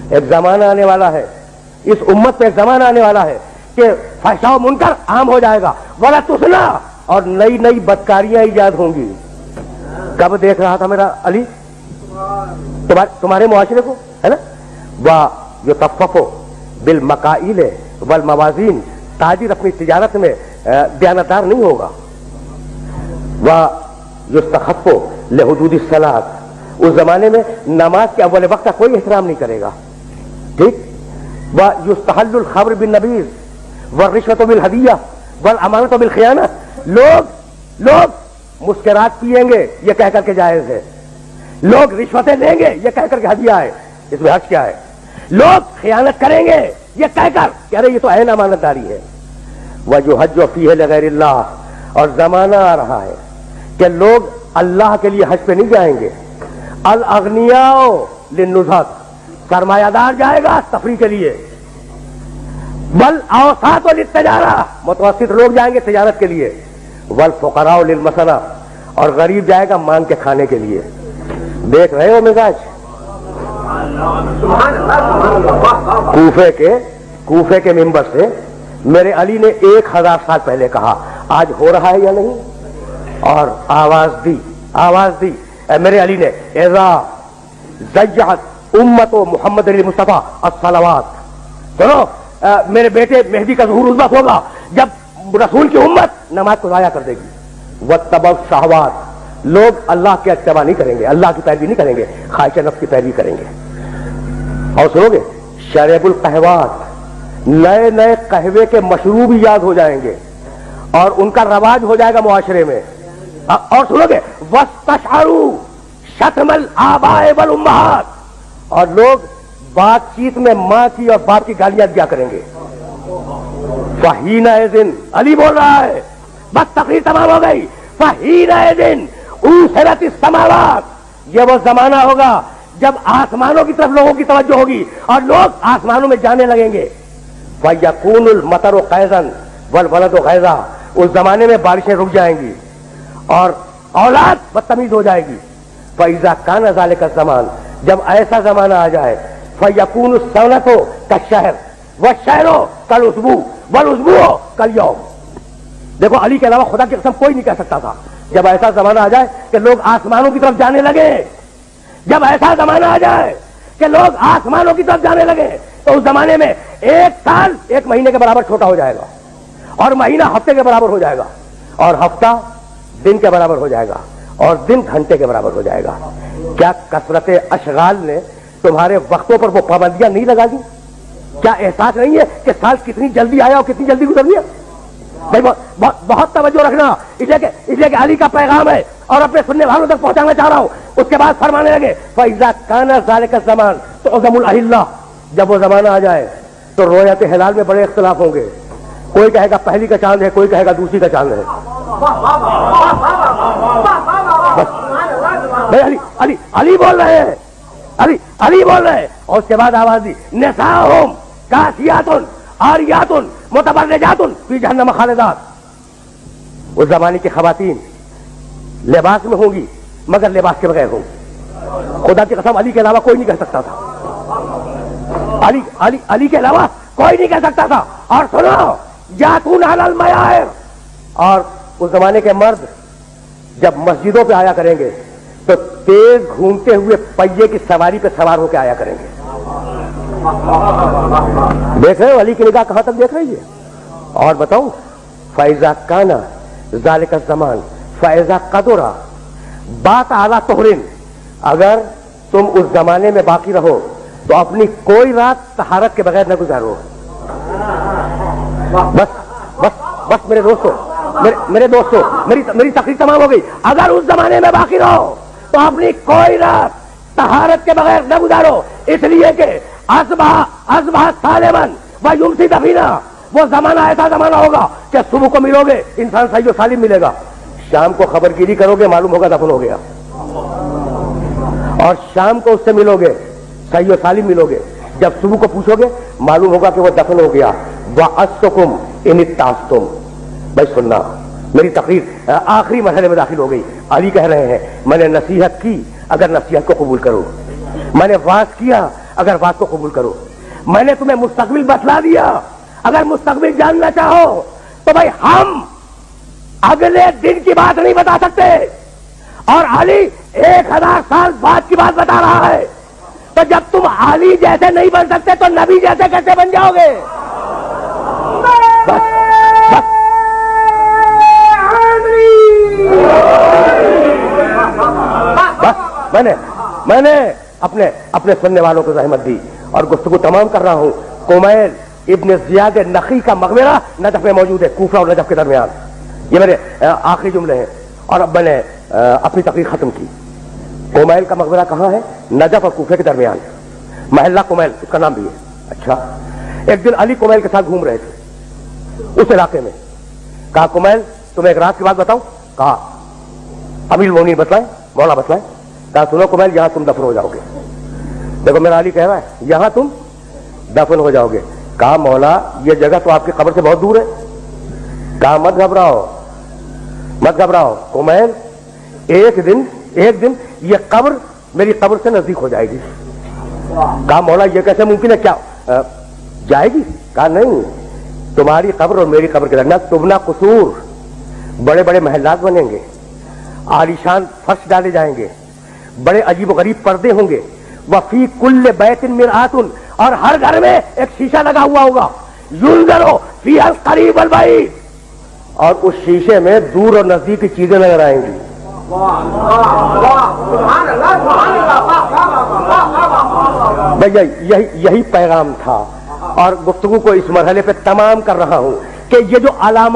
ایک زمانہ آنے والا ہے، اس امت پہ ایک زمانہ آنے والا ہے کہ فحشاء و منکر عام ہو جائے گا، ولا تسنا، اور نئی نئی بدکاریاں ایجاد ہوں گی۔ کب دیکھ رہا تھا میرا علی تمہارے معاشرے کو، ہے نا، وَيُطَفَّفُ بِالْمَكَائِلِ وَالْمَوَازِينِ، تاجر اپنی تجارت میں دیانتدار نہیں ہوگا۔ وَيُسْتَخَفُّ لِحُدُودِ الصَّلَاةِ، اس زمانے میں نماز کے اول وقت کا کوئی احترام نہیں کرے گا، ٹھیک۔ وَيُسْتَحَلُّ الْخَمْرُ بِالنَّبِيذِ وَالرِّشْوَةُ بِالْهَدِيَّةِ وَالْأَمَانَةُ بِالْخِيَانَةِ، لوگ مسکرات پیئیں گے یہ کہہ کر کے جائز ہے، لوگ رشوتیں لیں گے یہ کہہ کر کے ہدیہ ہے، اس میں حرج کیا ہے، لوگ خیانت کریں گے یہ کہہ کر کہ ارے یہ تو عین امانت داری ہے۔ وَيُحَجُّ فِيهِ لِغَيْرِ اللَّهِ، اور زمانہ آ رہا ہے کہ لوگ اللہ کے لیے حج پہ نہیں جائیں گے۔ الاغنیاء للنزہۃ، سرمایہ دار جائے گا تفریح کے لیے، والاوساط للتجارہ، متوسط لوگ جائیں گے تجارت کے لیے، والفقراء للمسنہ، اور غریب جائے گا مانگ کے کھانے کے لیے۔ دیکھ رہے ہو مزاج کوفے کے منبر سے میرے علی نے 1000 سال پہلے کہا، آج ہو رہا ہے یا نہیں؟ اور آواز دی میرے علی نے، اذا ضیعت امت محمد علی مصطفیٰ الصلوات، سنو میرے بیٹے مہدی کا ظہور اس وقت ہوگا جب رسول کی امت نماز کو ضائع کر دے گی۔ واتبعوا الشہوات، لوگ اللہ کے اتباع نہیں کریں گے، اللہ کی پیروی نہیں کریں گے، خواہش نفس کی پیروی کریں گے۔ اور سنو گے، شرب القہوات، نئے نئے قہوے کے مشروب یاد ہو جائیں گے اور ان کا رواج ہو جائے گا معاشرے میں۔ اور سنو گے، واستشعروا شتم الآباء والامہات، اور لوگ بات چیت میں ماں کی اور باپ کی گالیاں دیا کریں گے۔ فحینئذ، علی بول رہا ہے، بس تقریر تمام ہو گئی، فحینئذ اُوسرت السماوات، یہ وہ زمانہ ہوگا جب آسمانوں کی طرف لوگوں کی توجہ ہوگی اور لوگ آسمانوں میں جانے لگیں گے۔ فَيَكُونُ الْمَطَرُ قَيْضًا وَالْوَلَدُ غَيْضًا، اس زمانے میں بارشیں رک جائیں گی اور اولاد بدتمیز ہو جائے گی۔ فَإِذَا كَانَ ذَلِكَ الزَّمَانُ، جب ایسا زمانہ آ جائے، فَيَكُونُ السَّنَةُ كَالشَّهْرِ وَالشَّهْرُ كَالْأُسْبُوعِ وَالْأُسْبُوعُ كَالْيَوْمِ۔ دیکھو علی کے علاوہ خدا کی قسم کوئی نہیں کہہ سکتا تھا جب ایسا زمانہ آ جائے کہ لوگ آسمانوں کی طرف جانے لگے، جب ایسا زمانہ آ جائے کہ لوگ آسمانوں کی طرف جانے لگے، تو اس زمانے میں ایک سال 1 مہینے کے برابر چھوٹا ہو جائے گا، اور مہینہ ہفتے کے برابر ہو جائے گا، اور ہفتہ دن کے برابر ہو جائے گا، اور دن گھنٹے کے برابر ہو جائے گا۔ کیا کثرت اشغال نے تمہارے وقتوں پر وہ پابندیاں نہیں لگا دی؟ کیا احساس نہیں ہے کہ سال کتنی جلدی آیا اور کتنی جلدی گزر گیا؟ بھائی بہت توجہ رکھنا، اس لیے کہ علی کا پیغام ہے اور اپنے سننے والوں تک پہنچانا چاہ رہا ہوں۔ اس کے بعد فرمانے لگے، فَإِذَا كَانَ ذَلِكَ الزَّمَانُ تُعْظَمُ الْأَهِلَّةُ، جب وہ زمانہ آ جائے تو رویت ہلال میں بڑے اختلاف ہوں گے، کوئی کہے گا پہلی کا چاند ہے، کوئی کہے گا دوسری کا چاند ہے۔ علی بول رہے ہیں، علی بول رہے ہیں، اور اس کے بعد آواز دی، نساؤہم کاسیات عاریات متبرجات فی جہنم خالدات، اس زمانے کی خواتین لباس میں ہوں گی مگر لباس کے بغیر ہوں گی۔ خدا کی قسم علی کے علاوہ کوئی نہیں کہہ سکتا تھا، علی کے علاوہ کوئی نہیں کہہ سکتا تھا۔ اور سنو، یاتون علی المیاعر، اور اس زمانے کے مرد جب مسجدوں پہ آیا کریں گے تو تیز گھومتے ہوئے پہیے کی سواری پہ سوار ہو کے آیا کریں گے۔ دیکھ رہے ہو علی کی نگاہ کہاں تک دیکھ رہی ہے؟ اور بتاؤں، فَإِذَا كَانَ ذَلِكَ الزَّمَانُ فَإِذَا قَدُرَ بَاتَ عَلَىٰ طُهْرٍ، اگر تم اس زمانے میں باقی رہو تو اپنی کوئی رات طہارت کے بغیر نہ گزارو۔ بس میرے دوستو میری تقریر تمام ہو گئی۔ اگر اس زمانے میں باقی رہو تو اپنی کوئی رات طہارت کے بغیر نہ گزارو، اس لیے کہ اصبح سالما ویمسی دفینا، وہ زمانہ ایسا زمانہ ہوگا کہ صبح کو ملو گے انسان صحیح و سالم ملے گا، شام کو خبر گیری کرو گے معلوم ہوگا دفن ہو گیا، اور شام کو اس سے ملو گے صحیح و سالم ملو گے، جب صبح کو پوچھو گے معلوم ہوگا کہ وہ دفن ہو گیا۔ وَأَسْتُكُمْ إِنِ اتَّعَظْتُمْ، بھائی سننا، میری تقریر آخری مرحلے میں داخل ہو گئی۔ علی کہہ رہے ہیں میں نے نصیحت کی، اگر نصیحت کو قبول کرو، میں نے واعظ کیا، اگر بات کو قبول کرو. میں نے تمہیں مستقبل بتلا دیا. اگر مستقبل جاننا چاہو تو بھائی ہم اگلے دن کی بات نہیں بتا سکتے, اور علی 1000 سال بعد کی بات بتا رہا ہے. تو جب تم علی جیسے نہیں بن سکتے تو نبی جیسے کیسے بن جاؤ گے؟ بس میں نے اپنے سننے والوں کو زحمت دی اور گفتگو تمام کر رہا ہوں. کمیل ابن زیاد نخی کا مقبرہ نجف میں موجود ہے, کوفہ اور نجف کے درمیان. یہ میرے آخری جملے ہیں اور اب میں نے اپنی تقریر ختم کی. کمیل کا مقبرہ کہاں ہے؟ نجف اور کوفے کے درمیان. محلہ کمیل اس کا نام بھی ہے. اچھا, ایک دن علی کمیل کے ساتھ گھوم رہے تھے اس علاقے میں. کہا کمیل تمہیں ایک رات کی بات بتاؤں؟ کہا امیر المومنین بتلائیں, مولا بتلائیں. کہا سنو کمیل, یہاں تم دفن ہو جاؤ گے. دیکھو میرا علی کہہ رہا ہے یہاں تم دفن ہو جاؤ گے. کہا مولا یہ جگہ تو آپ کی قبر سے بہت دور ہے. کہا مت گھبراؤ کمیل, ایک دن یہ قبر میری قبر سے نزدیک ہو جائے گی. کہا مولا یہ کیسے ممکن ہے, کیا جائے گی؟ کہا نہیں, تمہاری قبر اور میری قبر کے درمیان تبنا قصور, بڑے بڑے محلات بنیں گے, عالیشان فرش ڈالے جائیں گے, بڑے عجیب و غریب پردے ہوں گے. وفی کل بیت مرآت, اور ہر گھر میں ایک شیشہ لگا ہوا ہوگا. ینظر فیہا القریب والبعید, اور اس شیشے میں دور اور نزدیک کی چیزیں نظر آئیں گی. یہی پیغام تھا, اور گفتگو کو اس مرحلے پہ تمام کر رہا ہوں کہ یہ جو علامات